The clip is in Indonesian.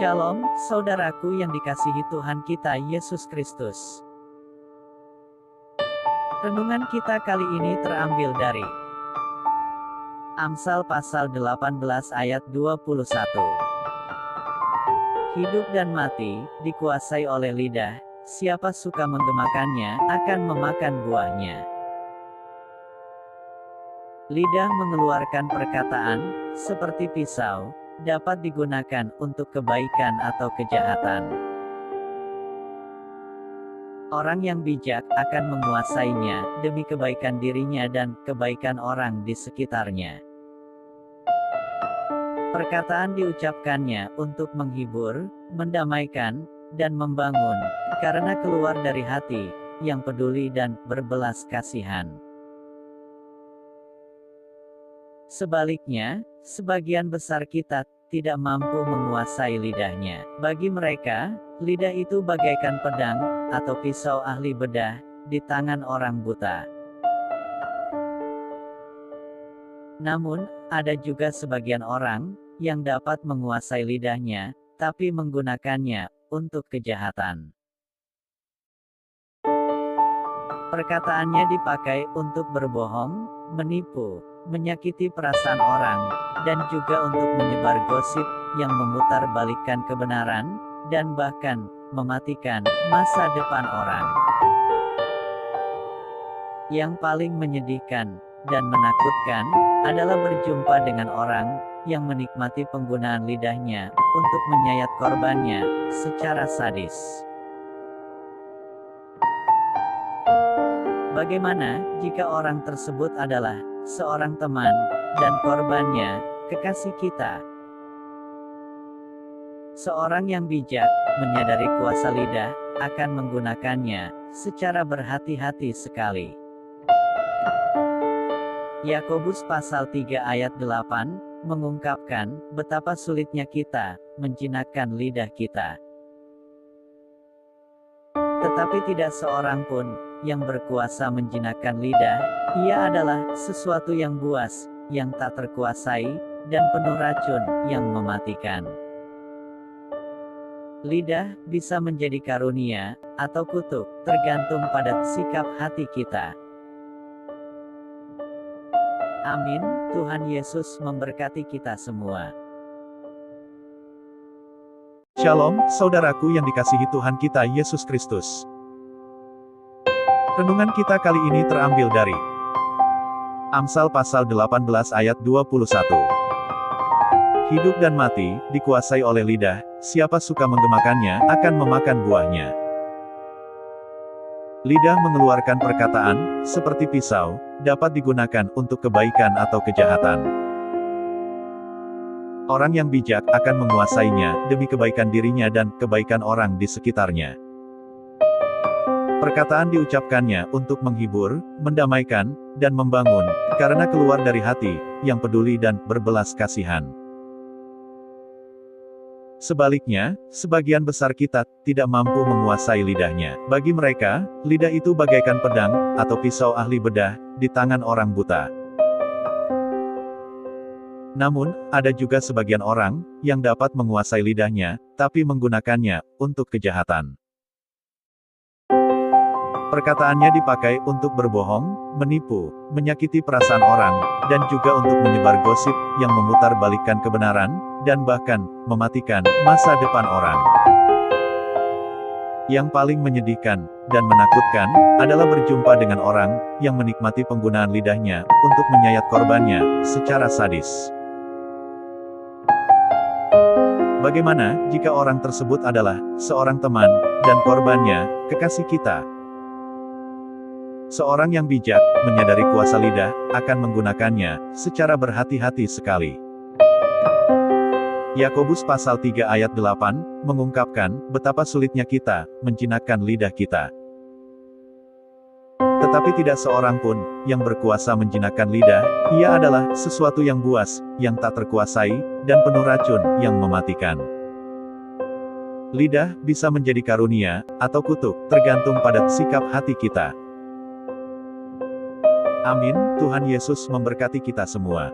Shalom, saudaraku yang dikasihi Tuhan kita Yesus Kristus. Renungan kita kali ini terambil dari Amsal pasal 18 ayat 21. Hidup dan mati dikuasai oleh lidah, siapa suka menggemakannya akan memakan buahnya. Lidah mengeluarkan perkataan, seperti pisau, dapat digunakan untuk kebaikan atau kejahatan. Orang yang bijak akan menguasainya demi kebaikan dirinya dan kebaikan orang di sekitarnya. Perkataan diucapkannya untuk menghibur, mendamaikan, dan membangun, karena keluar dari hati yang peduli dan berbelas kasihan. Sebaliknya, sebagian besar kita tidak mampu menguasai lidahnya. Bagi mereka, lidah itu bagaikan pedang atau pisau ahli bedah di tangan orang buta. Namun, ada juga sebagian orang yang dapat menguasai lidahnya, tapi menggunakannya untuk kejahatan. Perkataannya dipakai untuk berbohong, menipu, menyakiti perasaan orang, dan juga untuk menyebar gosip yang memutarbalikkan kebenaran, dan bahkan mematikan masa depan orang. Yang paling menyedihkan dan menakutkan adalah berjumpa dengan orang yang menikmati penggunaan lidahnya untuk menyayat korbannya secara sadis. Bagaimana jika orang tersebut adalah seorang teman, dan korbannya, kekasih kita? Seorang yang bijak, menyadari kuasa lidah, akan menggunakannya secara berhati-hati sekali. Yakobus pasal 3 ayat 8, mengungkapkan betapa sulitnya kita menjinakkan lidah kita. Tetapi tidak seorang pun yang berkuasa menjinakkan lidah. Ia adalah sesuatu yang buas, yang tak terkuasai, dan penuh racun yang mematikan. Lidah bisa menjadi karunia atau kutuk, tergantung pada sikap hati kita. Amin. Tuhan Yesus memberkati kita semua. Shalom, saudaraku yang dikasihi Tuhan kita Yesus Kristus. Renungan kita kali ini terambil dari Amsal pasal 18 ayat 21. Hidup dan mati dikuasai oleh lidah, siapa suka menggemakannya akan memakan buahnya. Lidah mengeluarkan perkataan, seperti pisau, dapat digunakan untuk kebaikan atau kejahatan. Orang yang bijak akan menguasainya demi kebaikan dirinya dan kebaikan orang di sekitarnya. Perkataan diucapkannya untuk menghibur, mendamaikan, dan membangun, karena keluar dari hati yang peduli dan berbelas kasihan. Sebaliknya, sebagian besar kita tidak mampu menguasai lidahnya. Bagi mereka, lidah itu bagaikan pedang atau pisau ahli bedah di tangan orang buta. Namun, ada juga sebagian orang yang dapat menguasai lidahnya, tapi menggunakannya untuk kejahatan. Perkataannya dipakai untuk berbohong, menipu, menyakiti perasaan orang, dan juga untuk menyebar gosip yang memutarbalikkan kebenaran, dan bahkan mematikan masa depan orang. Yang paling menyedihkan dan menakutkan adalah berjumpa dengan orang yang menikmati penggunaan lidahnya untuk menyayat korbannya secara sadis. Bagaimana jika orang tersebut adalah seorang teman, dan korbannya kekasih kita? Seorang yang bijak, menyadari kuasa lidah, akan menggunakannya secara berhati-hati sekali. Yakobus pasal 3 ayat 8, mengungkapkan betapa sulitnya kita menjinakkan lidah kita. Tetapi tidak seorang pun yang berkuasa menjinakkan lidah. Ia adalah sesuatu yang buas, yang tak terkuasai, dan penuh racun yang mematikan. Lidah bisa menjadi karunia atau kutuk, tergantung pada sikap hati kita. Amin. Tuhan Yesus memberkati kita semua.